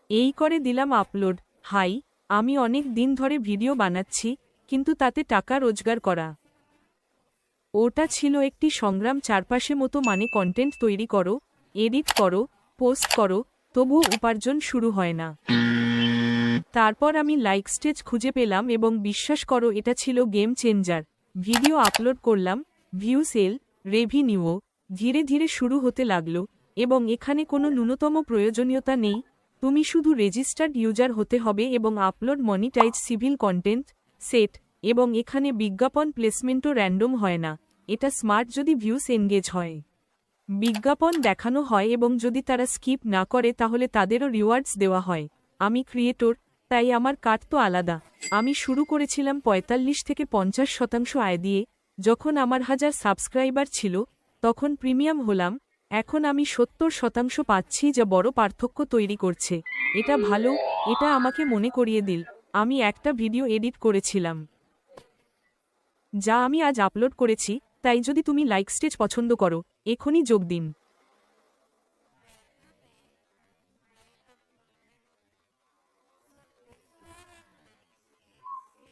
এই করে দিলাম আপলোড। হাই, আমি অনেক দিন ধরে ভিডিও বানাচ্ছি, কিন্তু তাতে টাকা রোজগার করা। ওটা ছিল একটি সংগ্রাম, চারপাশে মতো, মানে কন্টেন্ট তৈরি করো, এডিট করো, পোস্ট করো, তবুও উপার্জন শুরু হয় না। তারপর আমি লাইক স্টেজ খুঁজে পেলাম এবং বিশ্বাস করো এটা ছিল গেম চেঞ্জার। ভিডিও আপলোড করলাম, ভিউ, সেল, রেভিনিউও ধীরে ধীরে শুরু হতে লাগলো। এবং এখানে কোনো ন্যূনতম প্রয়োজনীয়তা নেই, তুমি শুধু রেজিস্টার্ড ইউজার হতে হবে এবং upload, monetize, civil content set. এবং এখানে বিজ্ঞাপন প্লেসমেন্টও র্যান্ডম হয় না, এটা স্মার্ট যদি ভিউস এনগেজ হয়। বিজ্ঞাপন দেখানো হয় এবং যদি তারা স্কিপ না করে তাহলে তাদেরও রিওয়ার্ডস দেওয়া হয়। আমি ক্রিয়েটর, তাই আমার কাট তো আলাদা। আমি শুরু করেছিলাম ৪৫ থেকে ৫০% আয় দিয়ে। যখন আমার ১০০০ সাবস্ক্রাইবার ছিল তখন প্রিমিয়াম হলাম, এখন আমি ৭০% পাচ্ছি, যা বড় পার্থক্য তৈরি করছে। এটা ভালো। এটা আমাকে মনে করিয়ে দিল আমি একটা ভিডিও এডিট করেছিলাম, যা আমি আজ আপলোড করেছি। তাই যদি তুমি লাইক স্টেজ পছন্দ করো, এখনই যোগ দিন।